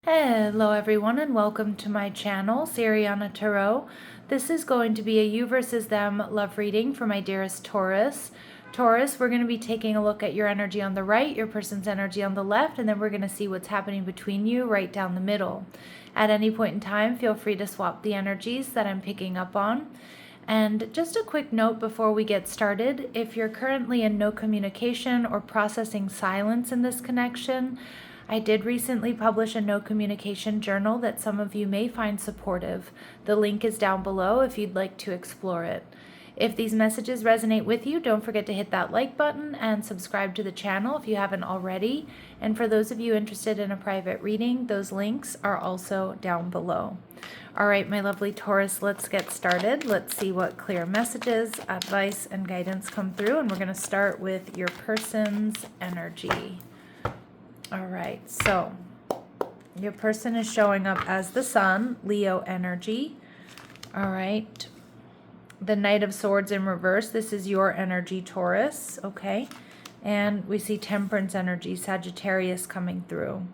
Hello everyone and welcome to my channel, Sirianatarot. This is going to be a you versus them love reading for my dearest Taurus. Taurus, we're going to be taking a look at your energy on the right, your person's energy on the left, and then we're going to see what's happening between you right down the middle. At any point in time, feel free to swap the energies that I'm picking up on. And just a quick note before we get started, if you're currently in no communication or processing silence in this connection, I did recently publish a no communication journal that some of you may find supportive. The link is down below if you'd like to explore it. If these messages resonate with you, don't forget to hit that like button and subscribe to the channel if you haven't already. And for those of you interested in a private reading, those links are also down below. All right, my lovely Taurus, let's get started. Let's see what clear messages, advice, and guidance come through. And we're going to start with your person's energy. All right, so your person is showing up as the Sun, Leo energy. All right, the Knight of Swords in reverse. This is your energy, Taurus, okay? And we see Temperance energy, Sagittarius coming through.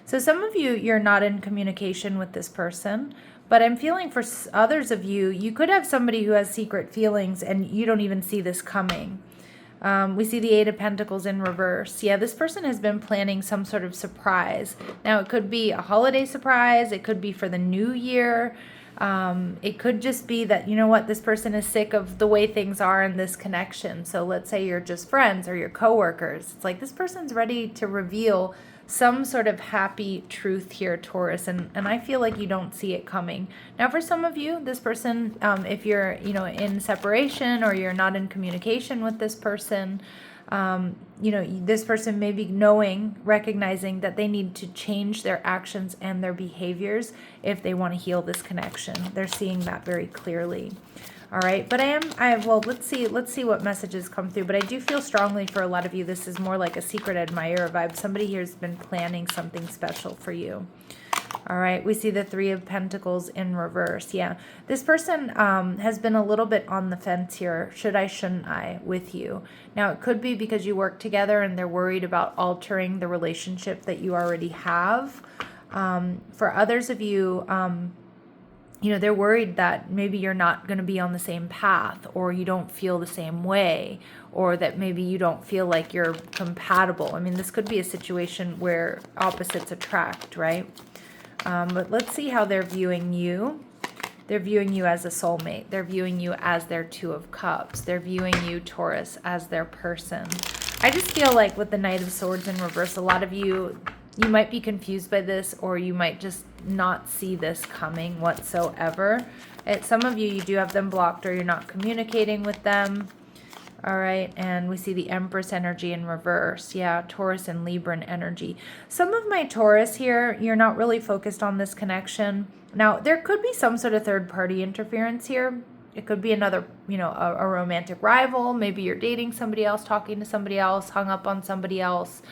So some of you, you're not in communication with this person, but I'm feeling for others of you, you could have somebody who has secret feelings and you don't even see this coming. We see the Eight of Pentacles in reverse. Yeah, this person has been planning some sort of surprise. Now, it could be a holiday surprise. It could be for the new year. It could just be that, you know what, this person is sick of the way things are in this connection. So let's say you're just friends or you're coworkers. It's like this person's ready to reveal some sort of happy truth here, Taurus, and I feel like you don't see it coming. Now, for some of you, this person, if you're, in separation or you're not in communication with this person, this person may be recognizing that they need to change their actions and their behaviors if they want to heal this connection. They're seeing that very clearly. All right, but let's see what messages come through. But I do feel strongly for a lot of you, this is more like a secret admirer vibe. Somebody here has been planning something special for you. All right, we see the Three of Pentacles in reverse. Yeah, this person has been a little bit on the fence here. Should I, shouldn't I, with you? Now, it could be because you work together and they're worried about altering the relationship that you already have. For others of you, they're worried that maybe you're not going to be on the same path, or you don't feel the same way, or that maybe you don't feel like you're compatible. I mean, this could be a situation where opposites attract, right? But let's see how they're viewing you. They're viewing you as a soulmate. They're viewing you as their Two of Cups. They're viewing you, Taurus, as their person. I just feel like with the Knight of Swords in reverse, a lot of you might be confused by this, or you might just not see this coming whatsoever. Some of you do have them blocked, or you're not communicating with them. All right, and we see the Empress energy in reverse. Yeah, Taurus and Libran energy. Some of my Taurus here, you're not really focused on this connection. Now, there could be some sort of third-party interference here. It could be another, a romantic rival. Maybe you're dating somebody else, talking to somebody else, hung up on somebody else.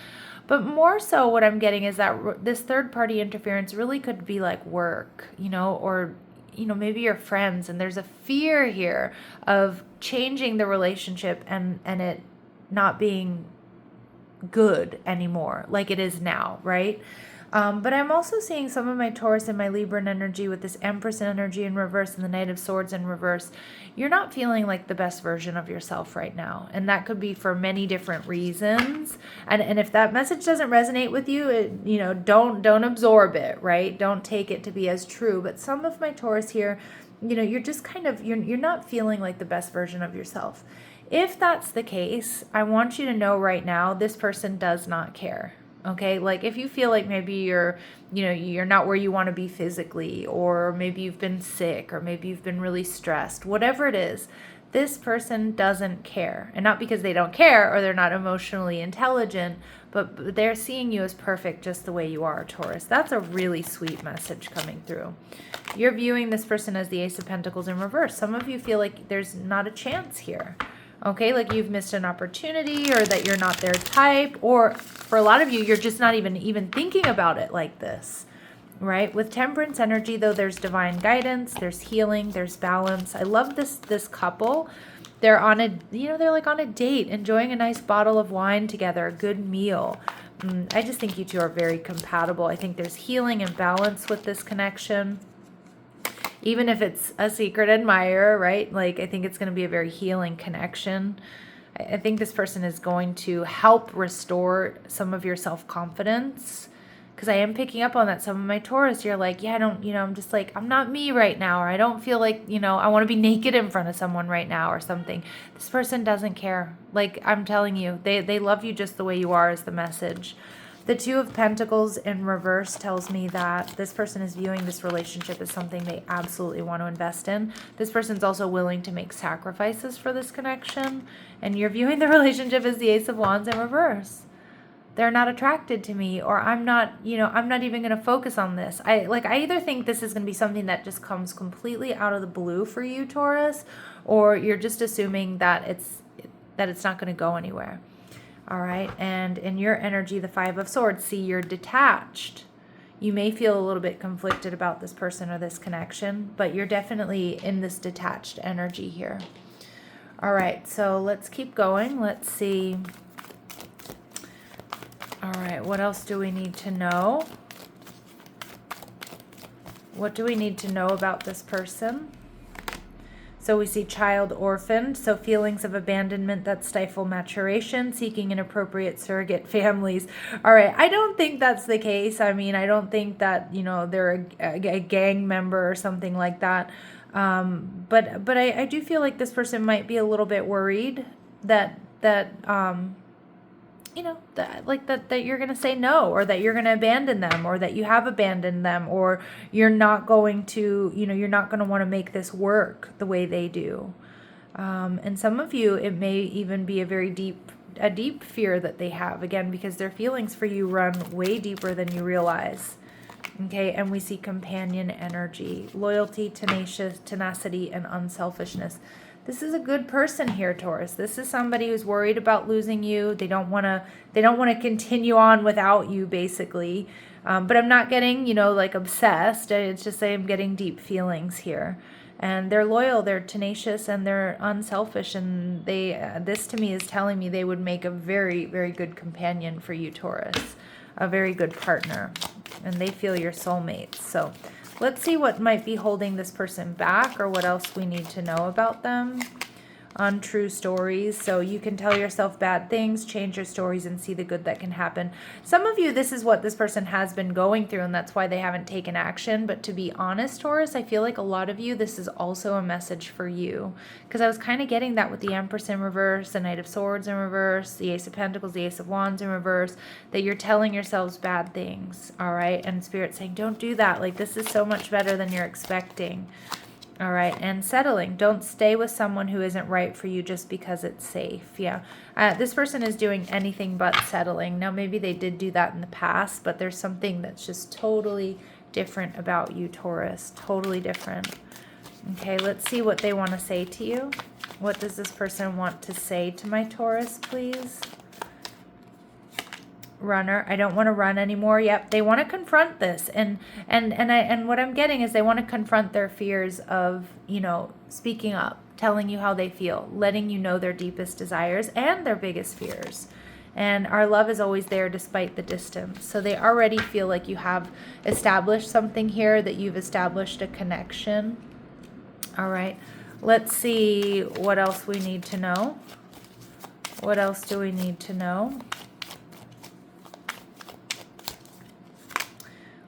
But more so what I'm getting is that this third-party interference really could be like work, or maybe your friends, and there's a fear here of changing the relationship and it not being good anymore like it is now, right? But I'm also seeing some of my Taurus and my Libran energy with this Empress energy in reverse and the Knight of Swords in reverse. You're not feeling like the best version of yourself right now. And that could be for many different reasons. And if that message doesn't resonate with you, don't absorb it, right? Don't take it to be as true. But some of my Taurus here, you're just you're not feeling like the best version of yourself. If that's the case, I want you to know right now, this person does not care. Okay, like if you feel like maybe you're not where you want to be physically, or maybe you've been sick, or maybe you've been really stressed, whatever it is, this person doesn't care. And not because they don't care or they're not emotionally intelligent, but they're seeing you as perfect just the way you are, Taurus. That's a really sweet message coming through. You're viewing this person as the Ace of Pentacles in reverse. Some of you feel like there's not a chance here. Okay, like you've missed an opportunity, or that you're not their type, or for a lot of you, you're just not even thinking about it like this, right? With Temperance energy, though, there's divine guidance, there's healing, there's balance. I love this couple. They're on a, they're like on a date, enjoying a nice bottle of wine together, a good meal. I just think you two are very compatible. I think there's healing and balance with this connection. Even if it's a secret admirer, right? Like, I think it's going to be a very healing connection. I think this person is going to help restore some of your self-confidence. Because I am picking up on that. Some of my Taurus, you're like, yeah, I don't, I'm just like, I'm not me right now. Or I don't feel like, I want to be naked in front of someone right now or something. This person doesn't care. Like, I'm telling you, they love you just the way you are is the message. The Two of Pentacles in reverse tells me that this person is viewing this relationship as something they absolutely want to invest in. This person's also willing to make sacrifices for this connection. And you're viewing the relationship as the Ace of Wands in reverse. They're not attracted to me, or I'm not even going to focus on this. I either think this is going to be something that just comes completely out of the blue for you, Taurus, or you're just assuming that it's not going to go anywhere. All right. And in your energy, the Five of Swords, see, you're detached. You may feel a little bit conflicted about this person or this connection, but you're definitely in this detached energy here. All right. So let's keep going. Let's see. All right, what else do we need to know? What do we need to know about this person? So we see child orphaned, so feelings of abandonment that stifle maturation, seeking inappropriate surrogate families. All right, I don't think that's the case. I mean, I don't think that, they're a gang member or something like that. But I do feel like this person might be a little bit worried that that you're going to say no, or that you're going to abandon them, or that you have abandoned them, or you're not going to, you're not going to want to make this work the way they do. And some of you, it may even be a deep fear that they have, again, because their feelings for you run way deeper than you realize. Okay, and we see companion energy, loyalty, tenacity, and unselfishness. This is a good person here, Taurus. This is somebody who's worried about losing you. They don't want to continue on without you, basically. But I'm not getting, like obsessed. It's just I'm getting deep feelings here. And they're loyal, they're tenacious, and they're unselfish. And this to me is telling me they would make a very, very good companion for you, Taurus. A very good partner. And they feel your soulmates. So let's see what might be holding this person back, or what else we need to know about them. Untrue stories. So you can tell yourself bad things, change your stories, and see the good that can happen. Some of you, this is what this person has been going through, and that's why they haven't taken action. But to be honest, Taurus, I feel like a lot of you, this is also a message for you. Because I was kind of getting that with the Empress in reverse, the Knight of Swords in reverse, the Ace of Pentacles, the Ace of Wands in reverse, that you're telling yourselves bad things, all right? And Spirit saying, don't do that. Like, this is so much better than you're expecting. All right, and settling. Don't stay with someone who isn't right for you just because it's safe. Yeah, this person is doing anything but settling. Now, maybe they did do that in the past, but there's something that's just totally different about you, Taurus. Totally different. Okay, let's see what they want to say to you. What does this person want to say to my Taurus, please? Runner, I don't want to run anymore. Yep, they want to confront this, and what I'm getting is they want to confront their fears of, speaking up, telling you how they feel, letting you know their deepest desires and their biggest fears. And our love is always there despite the distance. So they already feel like you have established something here, that you've established a connection. All right, let's see what else we need to know. What else do we need to know?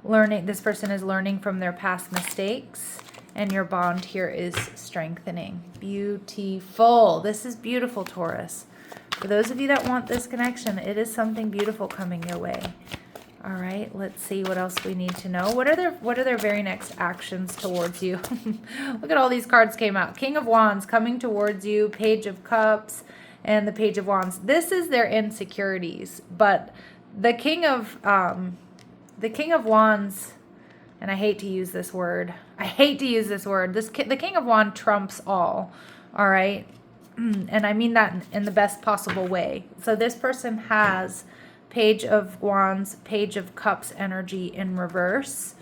Learning, this person is learning from their past mistakes, and your bond here is strengthening. Beautiful. This is beautiful, Taurus. For those of you that want this connection, it is something beautiful coming your way. All right, let's see what else we need to know. What are their very next actions towards you? Look at all these cards came out. King of Wands coming towards you, Page of Cups, and the Page of wands. This is their insecurities, but the King of Wands, and I hate to use this word. I hate to use this word. The King of Wands trumps all right? And I mean that in the best possible way. So this person has Page of Wands, Page of Cups energy in reverse.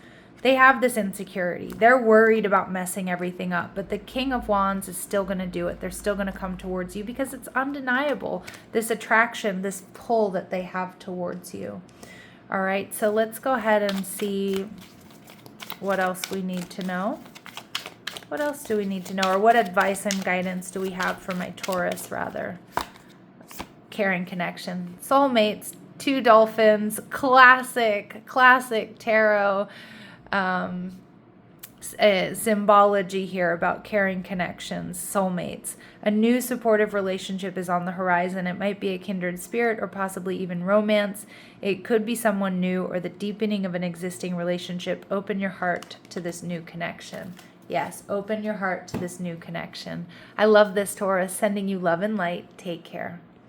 They have this insecurity. They're worried about messing everything up, but the King of Wands is still going to do it. They're still going to come towards you because it's undeniable, this attraction, this pull that they have towards you. All right, so let's go ahead and see what else we need to know. What else do we need to know? Or what advice and guidance do we have for my Taurus, rather? Caring connection. Soulmates, 2 dolphins, classic tarot symbology here about caring connections, soulmates. A new supportive relationship is on the horizon. It might be a kindred spirit or possibly even romance. It could be someone new or the deepening of an existing relationship. Open your heart to this new connection. Yes, open your heart to this new connection. I love this, Taurus. Sending you love and light. Take care.